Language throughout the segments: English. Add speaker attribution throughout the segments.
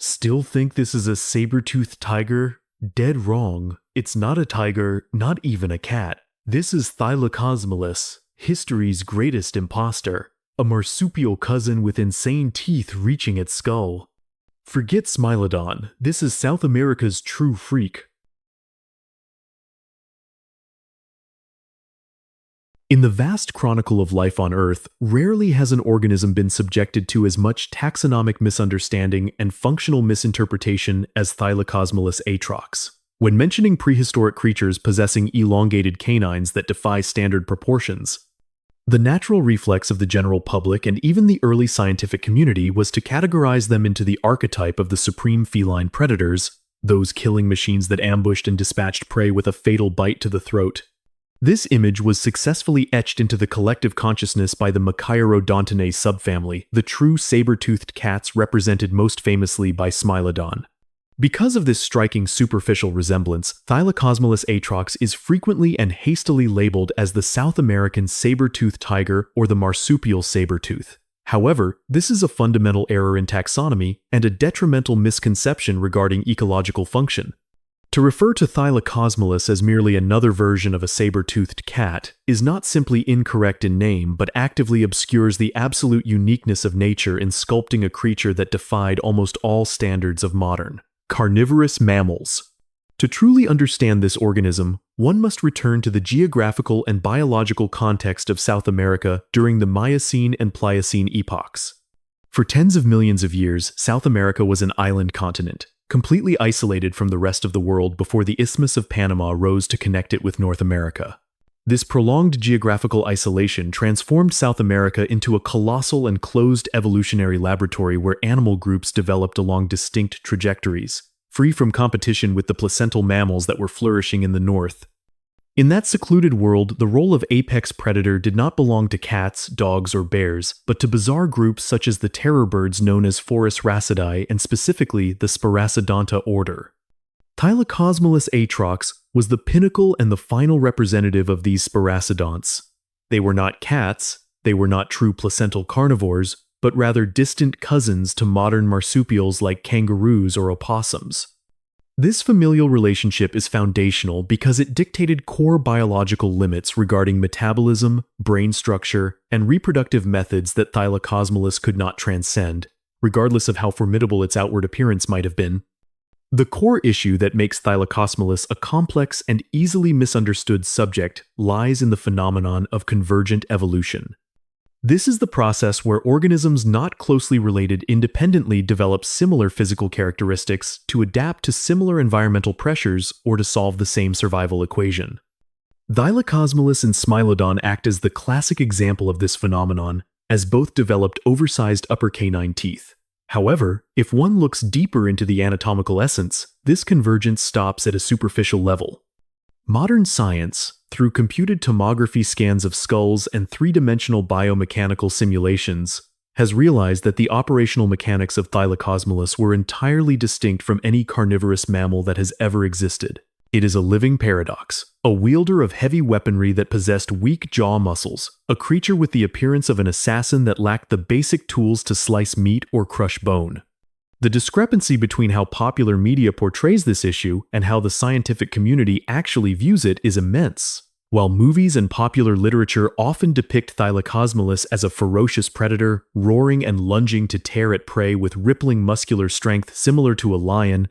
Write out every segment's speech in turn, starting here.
Speaker 1: Still think this is a saber-toothed tiger? Dead wrong. It's not a tiger, not even a cat. This is Thylacosmilus, history's greatest imposter. A marsupial cousin with insane teeth reaching its skull. Forget Smilodon, this is South America's true freak. In the vast chronicle of life on Earth, rarely has an organism been subjected to as much taxonomic misunderstanding and functional misinterpretation as Thylacosmilus atrox. When mentioning prehistoric creatures possessing elongated canines that defy standard proportions, the natural reflex of the general public and even the early scientific community was to categorize them into the archetype of the supreme feline predators, those killing machines that ambushed and dispatched prey with a fatal bite to the throat. This image was successfully etched into the collective consciousness by the Machairodontidae subfamily, the true saber-toothed cats represented most famously by Smilodon. Because of this striking superficial resemblance, Thylacosmilus atrox is frequently and hastily labeled as the South American saber-toothed tiger or the marsupial saber-tooth. However, this is a fundamental error in taxonomy and a detrimental misconception regarding ecological function. To refer to Thylacosmilus as merely another version of a saber-toothed cat is not simply incorrect in name but actively obscures the absolute uniqueness of nature in sculpting a creature that defied almost all standards of modern, carnivorous mammals. To truly understand this organism, one must return to the geographical and biological context of South America during the Miocene and Pliocene epochs. For tens of millions of years, South America was an island continent, completely isolated from the rest of the world before the Isthmus of Panama rose to connect it with North America. This prolonged geographical isolation transformed South America into a colossal and closed evolutionary laboratory where animal groups developed along distinct trajectories, free from competition with the placental mammals that were flourishing in the north. In that secluded world, the role of apex predator did not belong to cats, dogs, or bears, but to bizarre groups such as the terror birds known as Forus racidae and specifically the Sparacidonta order. Thylacosmilus atrox was the pinnacle and the final representative of these sparacidonts. They were not cats, they were not true placental carnivores, but rather distant cousins to modern marsupials like kangaroos or opossums. This familial relationship is foundational because it dictated core biological limits regarding metabolism, brain structure, and reproductive methods that Thylacosmilus could not transcend, regardless of how formidable its outward appearance might have been. The core issue that makes Thylacosmilus a complex and easily misunderstood subject lies in the phenomenon of convergent evolution. This is the process where organisms not closely related independently develop similar physical characteristics to adapt to similar environmental pressures or to solve the same survival equation. Thylacosmilus and Smilodon act as the classic example of this phenomenon, as both developed oversized upper canine teeth. However, if one looks deeper into the anatomical essence, this convergence stops at a superficial level. Modern science, through computed tomography scans of skulls and three-dimensional biomechanical simulations, has realized that the operational mechanics of Thylacosmilus were entirely distinct from any carnivorous mammal that has ever existed. It is a living paradox, a wielder of heavy weaponry that possessed weak jaw muscles, a creature with the appearance of an assassin that lacked the basic tools to slice meat or crush bone. The discrepancy between how popular media portrays this issue and how the scientific community actually views it is immense. While movies and popular literature often depict Thylacosmilus as a ferocious predator, roaring and lunging to tear at prey with rippling muscular strength similar to a lion,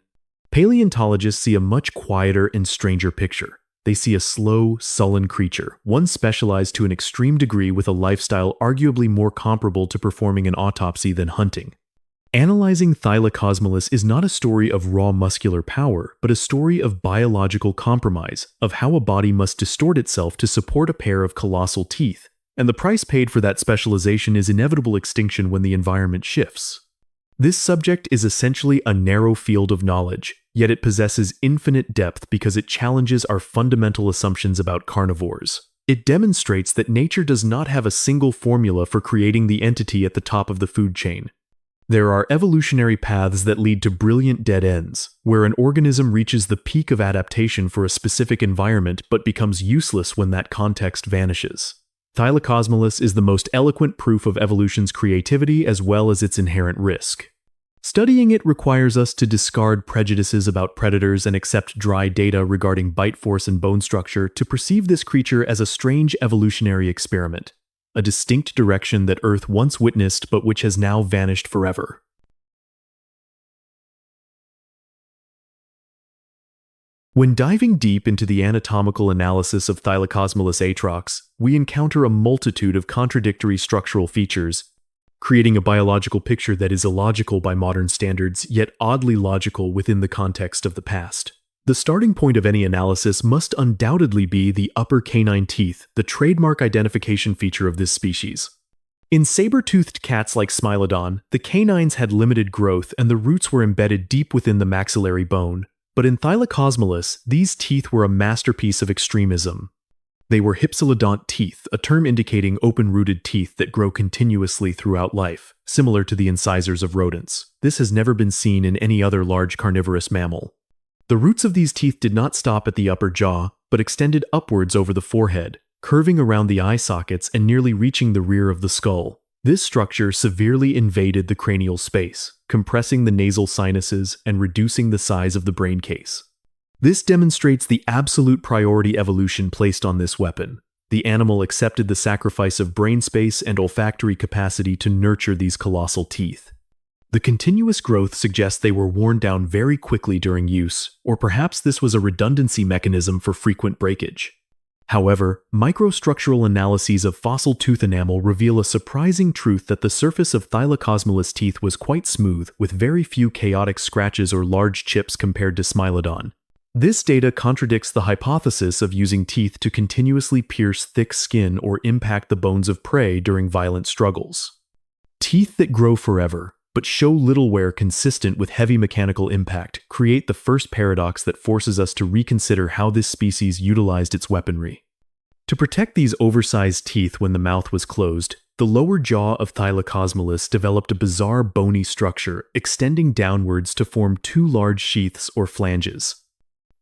Speaker 1: paleontologists see a much quieter and stranger picture. They see a slow, sullen creature, one specialized to an extreme degree with a lifestyle arguably more comparable to performing an autopsy than hunting. Analyzing Thylacosmilus is not a story of raw muscular power, but a story of biological compromise, of how a body must distort itself to support a pair of colossal teeth, and the price paid for that specialization is inevitable extinction when the environment shifts. This subject is essentially a narrow field of knowledge, yet it possesses infinite depth because it challenges our fundamental assumptions about carnivores. It demonstrates that nature does not have a single formula for creating the entity at the top of the food chain. There are evolutionary paths that lead to brilliant dead ends, where an organism reaches the peak of adaptation for a specific environment but becomes useless when that context vanishes. Thylacosmilus is the most eloquent proof of evolution's creativity as well as its inherent risk. Studying it requires us to discard prejudices about predators and accept dry data regarding bite force and bone structure to perceive this creature as a strange evolutionary experiment, a distinct direction that Earth once witnessed but which has now vanished forever. When diving deep into the anatomical analysis of Thylacosmilus atrox, we encounter a multitude of contradictory structural features, creating a biological picture that is illogical by modern standards, yet oddly logical within the context of the past. The starting point of any analysis must undoubtedly be the upper canine teeth, the trademark identification feature of this species. In saber-toothed cats like Smilodon, the canines had limited growth and the roots were embedded deep within the maxillary bone. But in Thylacosmilus, these teeth were a masterpiece of extremism. They were hypsilodont teeth, a term indicating open-rooted teeth that grow continuously throughout life, similar to the incisors of rodents. This has never been seen in any other large carnivorous mammal. The roots of these teeth did not stop at the upper jaw, but extended upwards over the forehead, curving around the eye sockets and nearly reaching the rear of the skull. This structure severely invaded the cranial space, compressing the nasal sinuses and reducing the size of the brain case. This demonstrates the absolute priority evolution placed on this weapon. The animal accepted the sacrifice of brain space and olfactory capacity to nurture these colossal teeth. The continuous growth suggests they were worn down very quickly during use, or perhaps this was a redundancy mechanism for frequent breakage. However, microstructural analyses of fossil tooth enamel reveal a surprising truth that the surface of Thylacosmilus teeth was quite smooth, with very few chaotic scratches or large chips compared to Smilodon. This data contradicts the hypothesis of using teeth to continuously pierce thick skin or impact the bones of prey during violent struggles. Teeth that grow forever, but show little wear consistent with heavy mechanical impact, create the first paradox that forces us to reconsider how this species utilized its weaponry. To protect these oversized teeth when the mouth was closed, the lower jaw of Thylacosmilus developed a bizarre bony structure, extending downwards to form two large sheaths or flanges.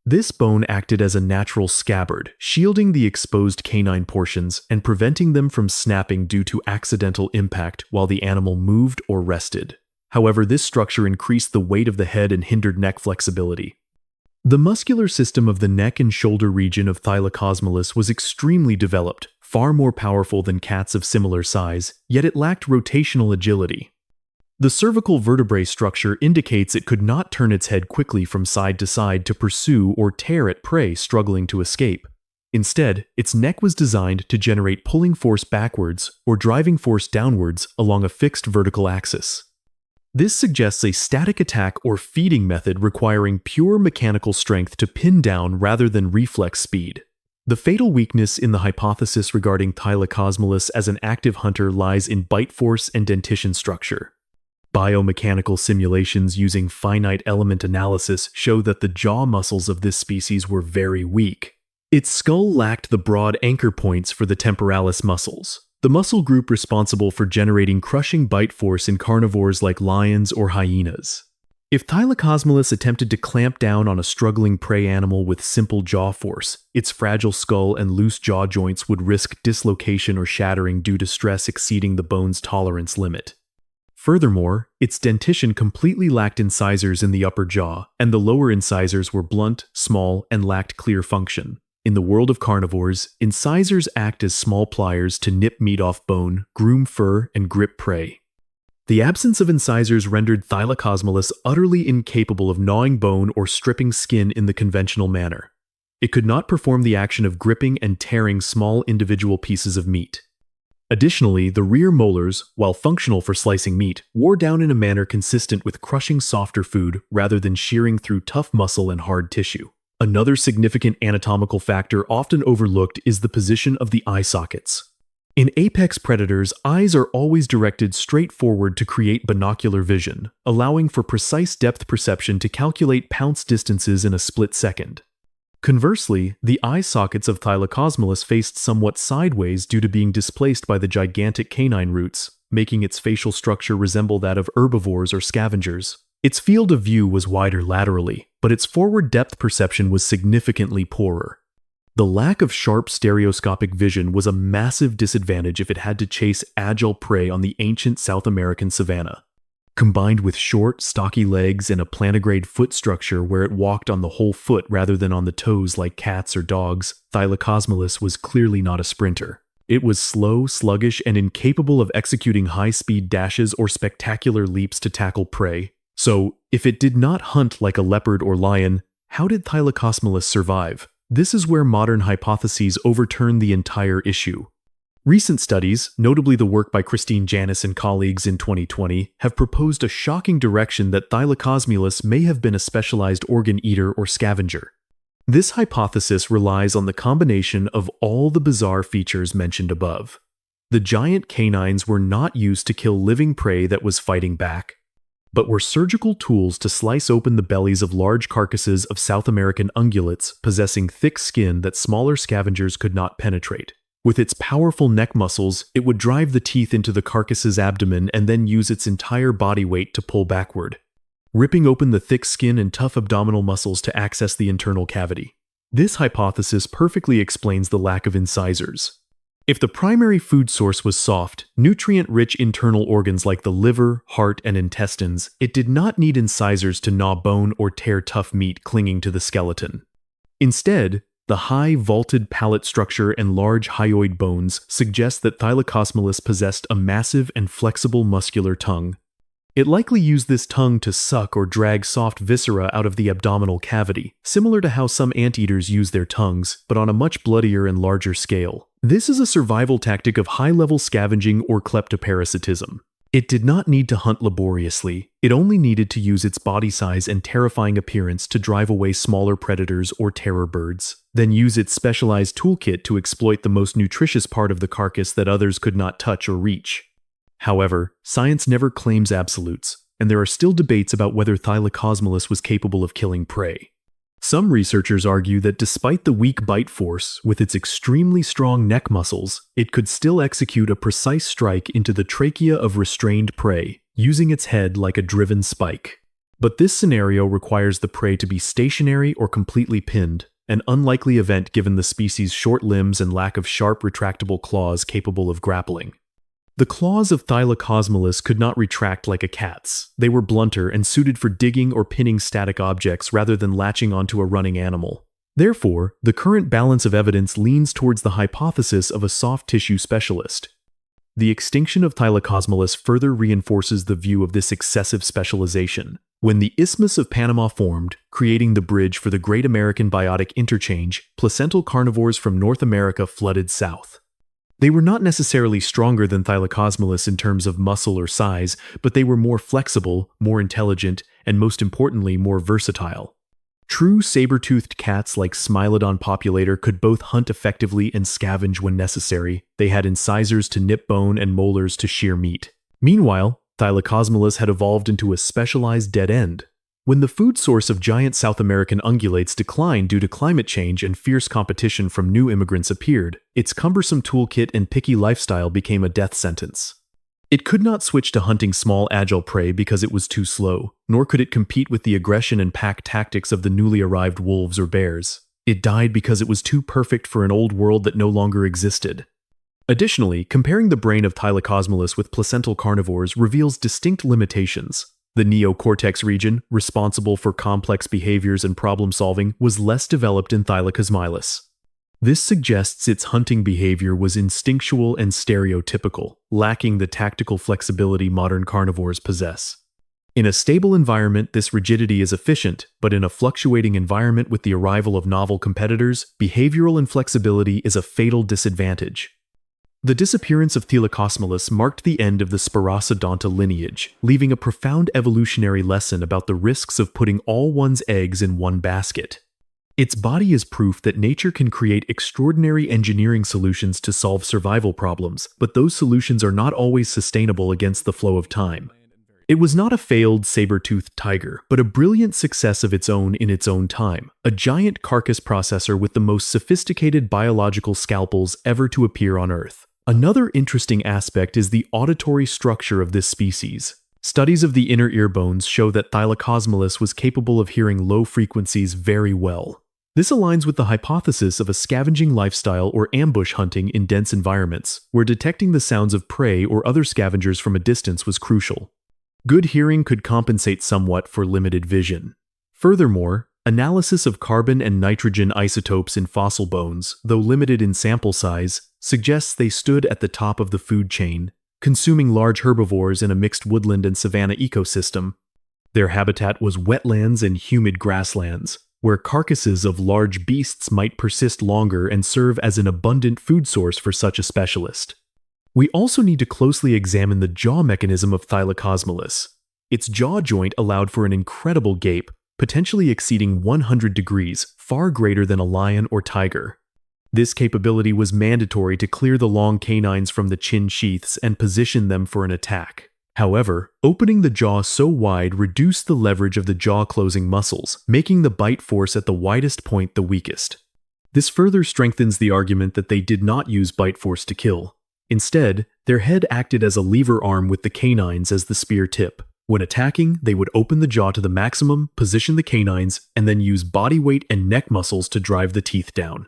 Speaker 1: This bone acted as a natural scabbard, shielding the exposed canine portions and preventing them from snapping due to accidental impact while the animal moved or rested. However, this structure increased the weight of the head and hindered neck flexibility. The muscular system of the neck and shoulder region of Thylacosmilus was extremely developed, far more powerful than cats of similar size, yet it lacked rotational agility. The cervical vertebrae structure indicates it could not turn its head quickly from side to side to pursue or tear at prey struggling to escape. Instead, its neck was designed to generate pulling force backwards or driving force downwards along a fixed vertical axis. This suggests a static attack or feeding method requiring pure mechanical strength to pin down rather than reflex speed. The fatal weakness in the hypothesis regarding Thylacosmilus as an active hunter lies in bite force and dentition structure. Biomechanical simulations using finite element analysis show that the jaw muscles of this species were very weak. Its skull lacked the broad anchor points for the temporalis muscles, the muscle group responsible for generating crushing bite force in carnivores like lions or hyenas. If Thylacosmilus attempted to clamp down on a struggling prey animal with simple jaw force, its fragile skull and loose jaw joints would risk dislocation or shattering due to stress exceeding the bone's tolerance limit. Furthermore, its dentition completely lacked incisors in the upper jaw, and the lower incisors were blunt, small, and lacked clear function. In the world of carnivores, incisors act as small pliers to nip meat off bone, groom fur, and grip prey. The absence of incisors rendered Thylacosmilus utterly incapable of gnawing bone or stripping skin in the conventional manner. It could not perform the action of gripping and tearing small individual pieces of meat. Additionally, the rear molars, while functional for slicing meat, wore down in a manner consistent with crushing softer food rather than shearing through tough muscle and hard tissue. Another significant anatomical factor often overlooked is the position of the eye sockets. In apex predators, eyes are always directed straight forward to create binocular vision, allowing for precise depth perception to calculate pounce distances in a split second. Conversely, the eye sockets of Thylacosmilus faced somewhat sideways due to being displaced by the gigantic canine roots, making its facial structure resemble that of herbivores or scavengers. Its field of view was wider laterally, but its forward depth perception was significantly poorer. The lack of sharp stereoscopic vision was a massive disadvantage if it had to chase agile prey on the ancient South American savanna. Combined with short, stocky legs and a plantigrade foot structure where it walked on the whole foot rather than on the toes like cats or dogs, Thylacosmilus was clearly not a sprinter. It was slow, sluggish, and incapable of executing high-speed dashes or spectacular leaps to tackle prey. So, if it did not hunt like a leopard or lion, how did Thylacosmilus survive? This is where modern hypotheses overturn the entire issue. Recent studies, notably the work by Christine Janis and colleagues in 2020, have proposed a shocking direction that Thylacosmilus may have been a specialized organ eater or scavenger. This hypothesis relies on the combination of all the bizarre features mentioned above. The giant canines were not used to kill living prey that was fighting back, but were surgical tools to slice open the bellies of large carcasses of South American ungulates possessing thick skin that smaller scavengers could not penetrate. With its powerful neck muscles, it would drive the teeth into the carcass's abdomen and then use its entire body weight to pull backward, ripping open the thick skin and tough abdominal muscles to access the internal cavity. This hypothesis perfectly explains the lack of incisors. If the primary food source was soft, nutrient-rich internal organs like the liver, heart, and intestines, it did not need incisors to gnaw bone or tear tough meat clinging to the skeleton. Instead, the high vaulted palate structure and large hyoid bones suggest that Thylacosmilus possessed a massive and flexible muscular tongue. It likely used this tongue to suck or drag soft viscera out of the abdominal cavity, similar to how some anteaters use their tongues, but on a much bloodier and larger scale. This is a survival tactic of high-level scavenging or kleptoparasitism. It did not need to hunt laboriously, it only needed to use its body size and terrifying appearance to drive away smaller predators or terror birds, then use its specialized toolkit to exploit the most nutritious part of the carcass that others could not touch or reach. However, science never claims absolutes, and there are still debates about whether Thylacosmilus was capable of killing prey. Some researchers argue that despite the weak bite force, with its extremely strong neck muscles, it could still execute a precise strike into the trachea of restrained prey, using its head like a driven spike. But this scenario requires the prey to be stationary or completely pinned, an unlikely event given the species' short limbs and lack of sharp retractable claws capable of grappling. The claws of Thylacosmilus could not retract like a cat's. They were blunter and suited for digging or pinning static objects rather than latching onto a running animal. Therefore, the current balance of evidence leans towards the hypothesis of a soft tissue specialist. The extinction of Thylacosmilus further reinforces the view of this excessive specialization. When the Isthmus of Panama formed, creating the bridge for the Great American Biotic Interchange, placental carnivores from North America flooded south. They were not necessarily stronger than Thylacosmilus in terms of muscle or size, but they were more flexible, more intelligent, and most importantly, more versatile. True saber-toothed cats like Smilodon populator could both hunt effectively and scavenge when necessary. They had incisors to nip bone and molars to shear meat. Meanwhile, Thylacosmilus had evolved into a specialized dead end. When the food source of giant South American ungulates declined due to climate change and fierce competition from new immigrants appeared, its cumbersome toolkit and picky lifestyle became a death sentence. It could not switch to hunting small agile prey because it was too slow, nor could it compete with the aggression and pack tactics of the newly arrived wolves or bears. It died because it was too perfect for an old world that no longer existed. Additionally, comparing the brain of Thylacosmilus with placental carnivores reveals distinct limitations. The neocortex region, responsible for complex behaviors and problem-solving, was less developed in Thylacosmilus. This suggests its hunting behavior was instinctual and stereotypical, lacking the tactical flexibility modern carnivores possess. In a stable environment, this rigidity is efficient, but in a fluctuating environment with the arrival of novel competitors, behavioral inflexibility is a fatal disadvantage. The disappearance of Thylacosmilus marked the end of the Spiracodonta lineage, leaving a profound evolutionary lesson about the risks of putting all one's eggs in one basket. Its body is proof that nature can create extraordinary engineering solutions to solve survival problems, but those solutions are not always sustainable against the flow of time. It was not a failed saber-toothed tiger, but a brilliant success of its own in its own time, a giant carcass processor with the most sophisticated biological scalpels ever to appear on Earth. Another interesting aspect is the auditory structure of this species. Studies of the inner ear bones show that Thylacosmilus was capable of hearing low frequencies very well. This aligns with the hypothesis of a scavenging lifestyle or ambush hunting in dense environments, where detecting the sounds of prey or other scavengers from a distance was crucial. Good hearing could compensate somewhat for limited vision. Furthermore, analysis of carbon and nitrogen isotopes in fossil bones, though limited in sample size, suggests they stood at the top of the food chain, consuming large herbivores in a mixed woodland and savanna ecosystem. Their habitat was wetlands and humid grasslands, where carcasses of large beasts might persist longer and serve as an abundant food source for such a specialist. We also need to closely examine the jaw mechanism of Thylacosmilus. Its jaw joint allowed for an incredible gape, potentially exceeding 100 degrees, far greater than a lion or tiger. This capability was mandatory to clear the long canines from the chin sheaths and position them for an attack. However, opening the jaw so wide reduced the leverage of the jaw-closing muscles, making the bite force at the widest point the weakest. This further strengthens the argument that they did not use bite force to kill. Instead, their head acted as a lever arm with the canines as the spear tip. When attacking, they would open the jaw to the maximum, position the canines, and then use body weight and neck muscles to drive the teeth down.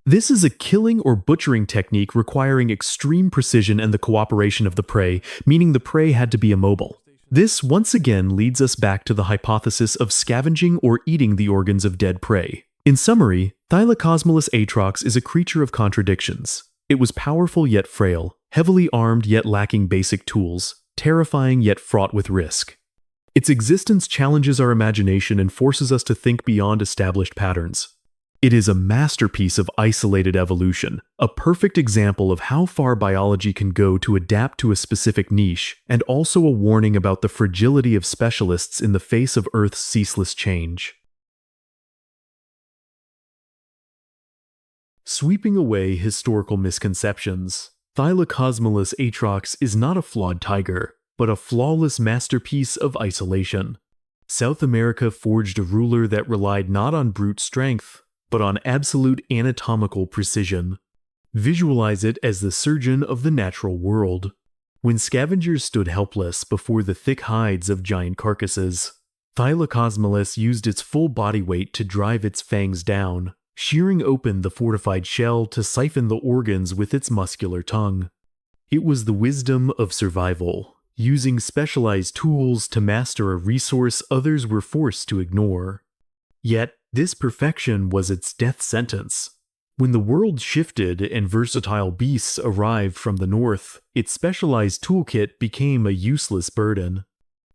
Speaker 1: This is a killing or butchering technique requiring extreme precision and the cooperation of the prey, meaning the prey had to be immobile. This once again leads us back to the hypothesis of scavenging or eating the organs of dead prey. In summary, Thylacosmilus atrox is a creature of contradictions. It was powerful yet frail, heavily armed yet lacking basic tools, terrifying yet fraught with risk. Its existence challenges our imagination and forces us to think beyond established patterns. It is a masterpiece of isolated evolution, a perfect example of how far biology can go to adapt to a specific niche, and also a warning about the fragility of specialists in the face of Earth's ceaseless change. Sweeping away historical misconceptions, Thylacosmilus atrox is not a flawed tiger, but a flawless masterpiece of isolation. South America forged a ruler that relied not on brute strength, but on absolute anatomical precision. Visualize it as the surgeon of the natural world. When scavengers stood helpless before the thick hides of giant carcasses, Thylacosmilus used its full body weight to drive its fangs down, shearing open the fortified shell to siphon the organs with its muscular tongue. It was the wisdom of survival, using specialized tools to master a resource others were forced to ignore. Yet, this perfection was its death sentence. When the world shifted and versatile beasts arrived from the north, its specialized toolkit became a useless burden.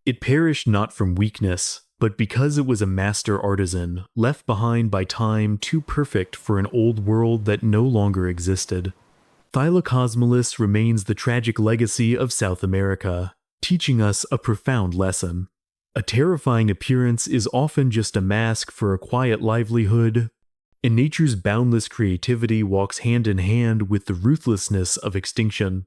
Speaker 1: It perished not from weakness, but because it was a master artisan, left behind by time too perfect for an old world that no longer existed. Thylacosmilus remains the tragic legacy of South America, teaching us a profound lesson. A terrifying appearance is often just a mask for a quiet livelihood, and nature's boundless creativity walks hand in hand with the ruthlessness of extinction.